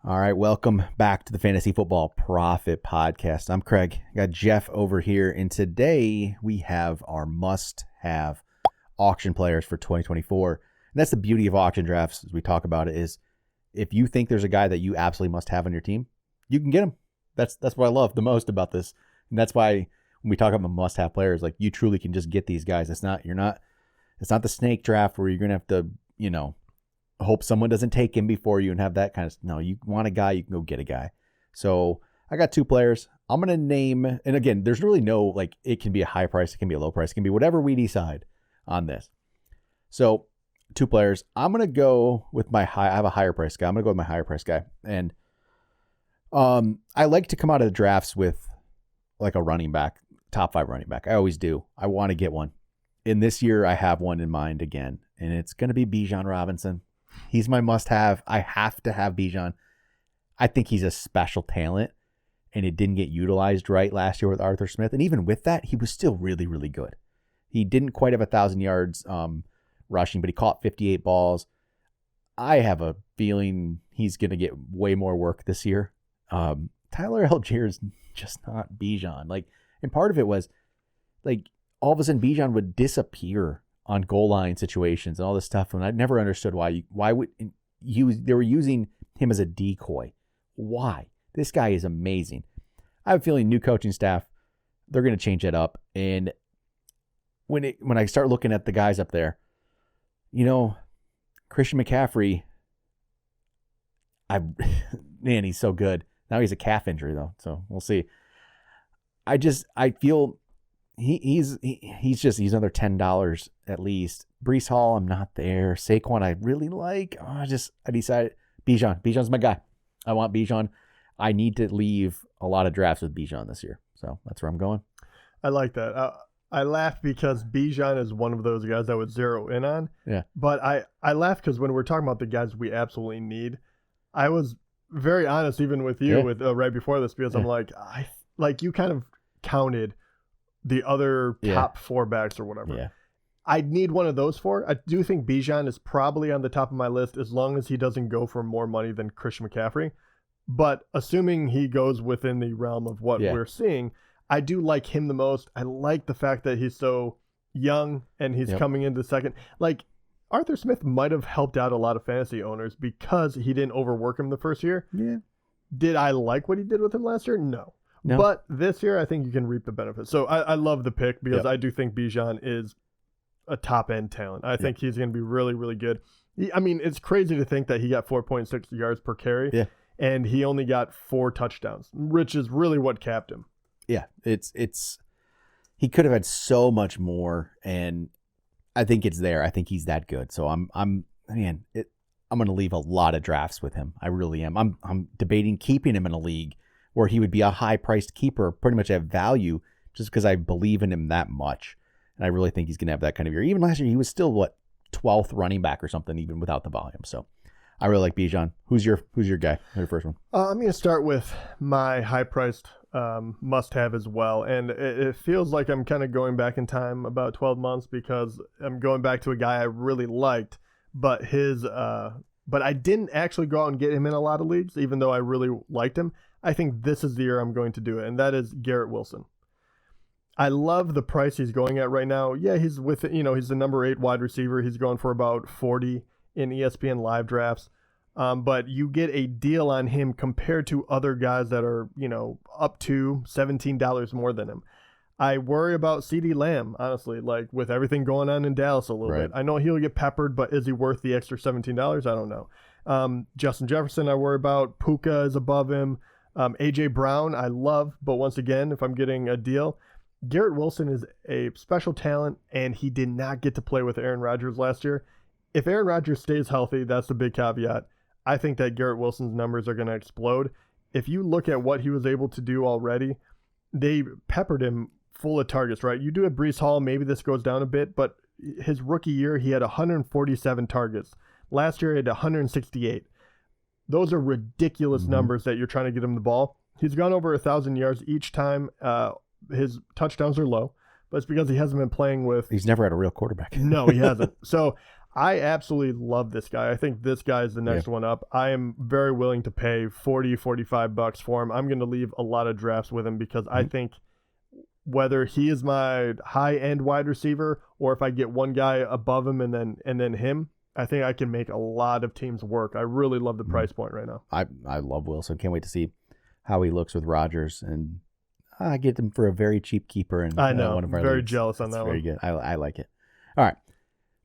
All right, welcome back to the Fantasy Football Profit Podcast. I'm Craig. I got Jeff over here, and today we have our must-have auction players for 2024. And that's the beauty of auction drafts, as we talk about it, is if you think there's a guy that you absolutely must have on your team, you can get him. That's what I love the most about this, and that's why when we talk about must-have players, like you truly can just get these guys. It's not the snake draft where you're gonna have to, hope someone doesn't take him before you and have that kind of, no, you want a guy, you can go get a guy. So I got two players. I'm going to name, and again, there's really no, like, it can be a high price, it can be a low price, it can be whatever we decide on this. So two players. I'm going to go with I have a higher price guy. I'm going to go with my higher price guy. And I like to come out of the drafts with like a running back, top 5 running back. I always do. I want to get one. In this year, I have one in mind again, and it's going to be Bijan Robinson. He's my must-have. I have to have Bijan. I think he's a special talent, and it didn't get utilized right last year with Arthur Smith. And even with that, he was still really, really good. He didn't quite have 1,000 yards rushing, but he caught 58 balls. I have a feeling he's going to get way more work this year. Tyler Algier is just not Bijan. And part of it was, all of a sudden Bijan would disappear on goal line situations and all this stuff. And I never understood why they were using him as a decoy. Why? This guy is amazing. I have a feeling new coaching staff, they're going to change it up. And when I start looking at the guys up there, Christian McCaffrey, man, he's so good. Now he's a calf injury though. So we'll see. I feel he's another $10 at least. Breece Hall, I'm not there. Saquon, I really like. I decided Bijan. Bijan's my guy. I want Bijan. I need to leave a lot of drafts with Bijan this year. So that's where I'm going. I like that. I laugh because Bijan is one of those guys I would zero in on. Yeah. But I laugh because when we're talking about the guys we absolutely need, I was very honest even with you with right before this because I'm like you kind of counted the other top 4 backs or whatever. Yeah. I'd need one of those 4. I do think Bijan is probably on the top of my list as long as he doesn't go for more money than Christian McCaffrey. But assuming he goes within the realm of what we're seeing, I do like him the most. I like the fact that he's so young and he's coming into second. Arthur Smith might have helped out a lot of fantasy owners because he didn't overwork him the first year. Yeah. Did I like what he did with him last year? No. But this year, I think you can reap the benefits. So I love the pick because I do think Bijan is a top-end talent. I think he's going to be really, really good. It's crazy to think that he got 4.6 yards per carry, and he only got 4 touchdowns, which is really what capped him. Yeah, he could have had so much more, and I think it's there. I think he's that good. So I'm going to leave a lot of drafts with him. I really am. I'm debating keeping him in a league where he would be a high-priced keeper, pretty much have value, just because I believe in him that much. And I really think he's going to have that kind of year. Even last year, he was still, 12th running back or something, even without the volume. So I really like Bijan. Who's your guy? Your first one? I'm going to start with my high-priced must-have as well. And it feels like I'm kind of going back in time about 12 months because I'm going back to a guy I really liked, but I didn't actually go out and get him in a lot of leagues, even though I really liked him. I think this is the year I'm going to do it, and that is Garrett Wilson. I love the price he's going at right now. Yeah, he's he's the number 8 wide receiver. He's going for about 40 in ESPN live drafts. But you get a deal on him compared to other guys that are, up to $17 more than him. I worry about CeeDee Lamb, honestly, with everything going on in Dallas a little bit. I know he'll get peppered, but is he worth the extra $17? I don't know. Justin Jefferson, I worry about. Puka is above him. A.J. Brown, I love, but once again, if I'm getting a deal, Garrett Wilson is a special talent, and he did not get to play with Aaron Rodgers last year. If Aaron Rodgers stays healthy, that's the big caveat. I think that Garrett Wilson's numbers are going to explode. If you look at what he was able to do already, they peppered him full of targets, right? You do a Breece Hall, maybe this goes down a bit, but his rookie year, he had 147 targets. Last year, he had 168. Those are ridiculous numbers that you're trying to get him the ball. He's gone over 1,000 yards each time. His touchdowns are low, but it's because he hasn't been playing with... He's never had a real quarterback. No, he hasn't. So I absolutely love this guy. I think this guy is the next one up. I am very willing to pay $40-$45 for him. I'm going to leave a lot of drafts with him because I think whether he is my high-end wide receiver or if I get one guy above him and then him, I think I can make a lot of teams work. I really love the price point right now. I love Wilson. Can't wait to see how he looks with Rodgers, and I get him for a very cheap keeper. And I know, one of our very leagues. jealous on That's that very one. Good. I like it. All right,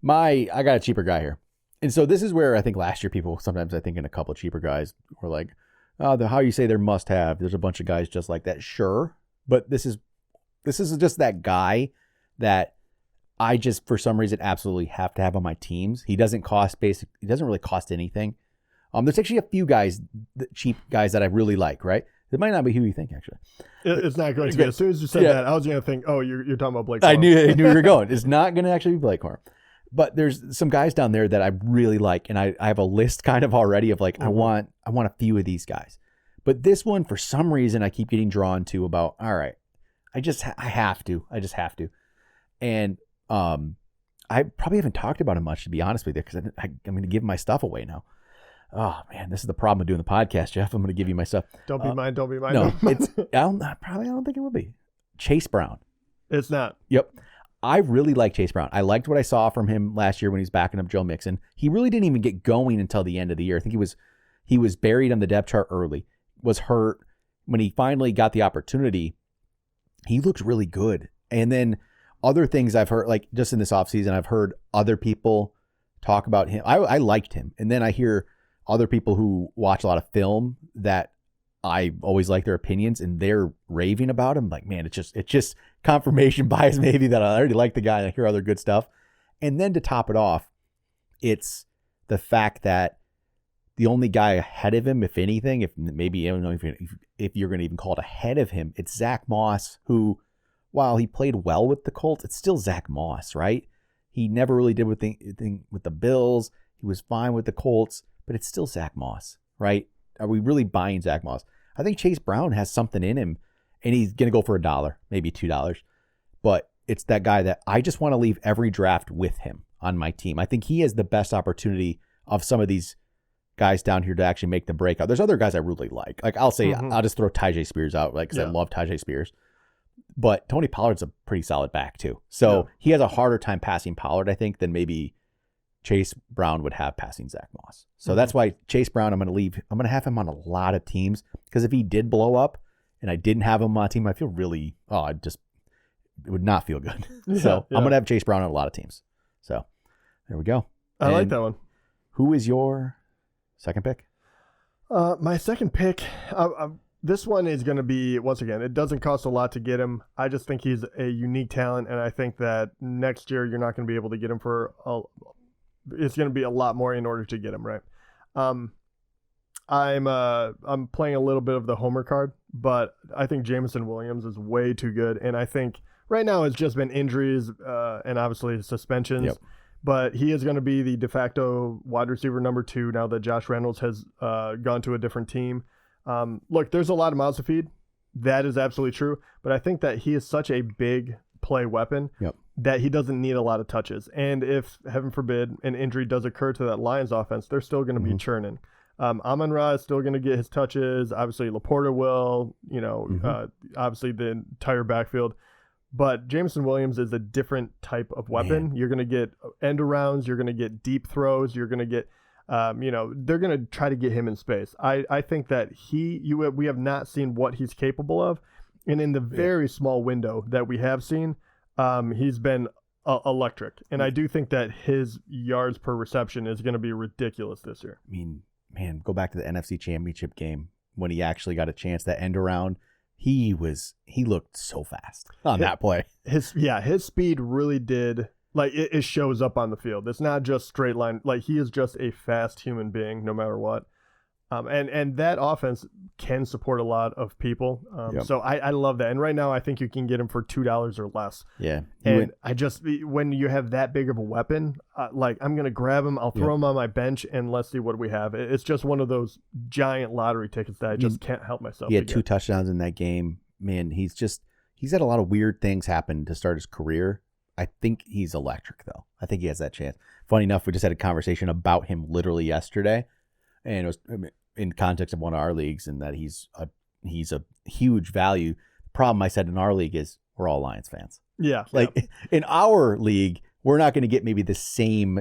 I got a cheaper guy here, and so this is where I think last year people sometimes I think in a couple of cheaper guys were like, oh, how you say they're must have. There's a bunch of guys just like that, sure, but this is just that guy that I just for some reason absolutely have to have on my teams. He doesn't really cost anything. There's actually a few guys, cheap guys that I really like, right? It might not be who you think, actually. It's not going to be. As soon as you said that, I was going to think, oh, you're talking about Blake Corum. I knew you were going. It's not going to actually be Blake Corum. But there's some guys down there that I really like, and I have a list kind of already of like, I want a few of these guys. But this one, for some reason, I keep getting drawn to about, all right, I just have to. And I probably haven't talked about him much, to be honest with you, because I'm going to give my stuff away now. Oh man, this is the problem with doing the podcast, Jeff. I'm going to give you my stuff. Don't be mine. Don't be mine. No, I don't think it will be. Chase Brown. It's not. Yep. I really like Chase Brown. I liked what I saw from him last year when he was backing up Joe Mixon. He really didn't even get going until the end of the year. I think he was buried on the depth chart early. Was hurt when he finally got the opportunity. He looked really good. And then other things I've heard, like just in this offseason, I've heard other people talk about him. I liked him. And then I hear other people who watch a lot of film that I always like their opinions and they're raving about him. Like, man, it's just confirmation bias maybe that I already like the guy and I hear other good stuff. And then to top it off, it's the fact that the only guy ahead of him, if anything, if maybe, I don't know if you're going to even call it ahead of him, it's Zach Moss, who, while he played well with the Colts, it's still Zach Moss, right? He never really did with the Bills. He was fine with the Colts, but it's still Zach Moss, right? Are we really buying Zach Moss? I think Chase Brown has something in him, and he's going to go for $1, maybe $2. But it's that guy that I just want to leave every draft with him on my team. I think he has the best opportunity of some of these guys down here to actually make the breakout. There's other guys I really like. Like I'll say, I'll just throw Tyjae Spears out, like, because I love Tyjae Spears. But Tony Pollard's a pretty solid back too. So he has a harder time passing Pollard, I think, than maybe Chase Brown would have passing Zach Moss. So that's why Chase Brown, I'm going to have him on a lot of teams, because if he did blow up and I didn't have him on my team, I feel really, it would not feel good. So I'm going to have Chase Brown on a lot of teams. So there we go. I like that one. Who is your second pick? My second pick, this one is going to be, once again, it doesn't cost a lot to get him. I just think he's a unique talent, and I think that next year you're not going to be able to get him for it's going to be a lot more in order to get him, right? I'm playing a little bit of the homer card, but I think Jameson Williams is way too good, and I think right now it's just been injuries and obviously suspensions. Yep. But he is going to be the de facto wide receiver number 2 now that Josh Reynolds has gone to a different team. Look, there's a lot of mouths to feed. That is absolutely true. But I think that he is such a big play weapon that he doesn't need a lot of touches. And if, heaven forbid, an injury does occur to that Lions offense, they're still going to be churning. Amon-Ra is still going to get his touches. Obviously, Laporta will, obviously the entire backfield. But Jameson Williams is a different type of weapon. Man. You're going to get end arounds. You're going to get deep throws. You're going to get, they're going to try to get him in space. I think that we have not seen what he's capable of. And in the very small window that we have seen, he's been electric. And I do think that his yards per reception is going to be ridiculous this year. I mean, man, go back to the NFC Championship game when he actually got a chance, that end around. He looked so fast on that play. His speed really did, like, it shows up on the field. It's not just straight line. Like, he is just a fast human being no matter what. And that offense can support a lot of people. So I love that. And right now I think you can get him for $2 or less. Yeah. And when you have that big of a weapon, like, I'm going to grab him. I'll throw him on my bench and let's see what we have. It's just one of those giant lottery tickets that I just can't help myself. He had 2 touchdowns in that game. Man, he's had a lot of weird things happen to start his career. I think he's electric, though. I think he has that chance. Funny enough, we just had a conversation about him literally yesterday, and it was in context of one of our leagues, and that he's a huge value. The problem I said in our league is we're all Lions fans. Yeah. Like in our league, we're not going to get maybe the same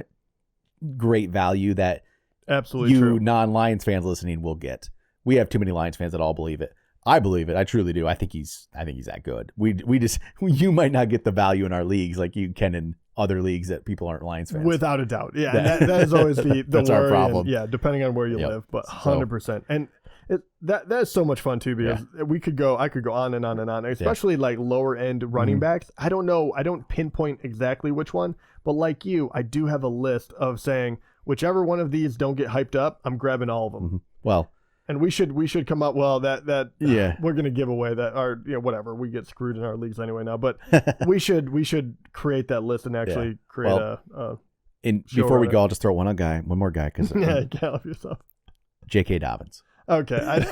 great value that absolutely you true. non-Lions fans listening will get. We have too many Lions fans that all believe it. I believe it. I truly do. I think he's that good. You might not get the value in our leagues like you can in other leagues that people aren't Lions fans. Without a doubt. Yeah. That is always the that's our worry, problem. and, depending on where you live, but 100%. And that is so much fun too, because I could go on and on and on, especially like lower end running backs. I don't know. I don't pinpoint exactly which one, but like you, I do have a list of saying whichever one of these don't get hyped up, I'm grabbing all of them. Mm-hmm. Well, and we should come up. Well, yeah, we're gonna give away that, or whatever. We get screwed in our leagues anyway now, but we should create that list and actually create a. Before we go, I'll just throw one more guy, because can't help yourself. J.K. Dobbins. Okay,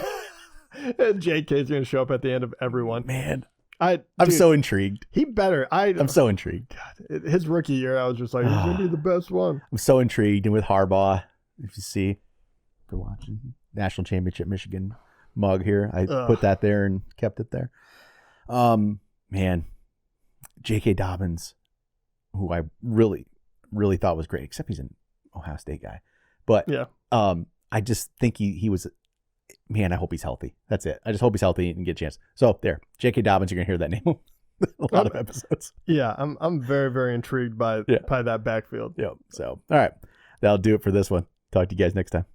J.K.'s gonna show up at the end of everyone. Man, I'm so intrigued. He better. I'm so intrigued. God, his rookie year, I was just like, he's gonna be the best one. I'm so intrigued, and with Harbaugh, if you see, for watching National Championship Michigan mug here, I put that there and kept it there. Man, J.K. Dobbins, who I really, really thought was great, except he's an Ohio State guy, but I just think he was. Man, I hope he's healthy. That's it. I just hope he's healthy and get a chance. So there, J.K. Dobbins, you're gonna hear that name a lot of episodes. Yeah, I'm very, very intrigued by that backfield. Yep. So all right, that'll do it for this one. Talk to you guys next time.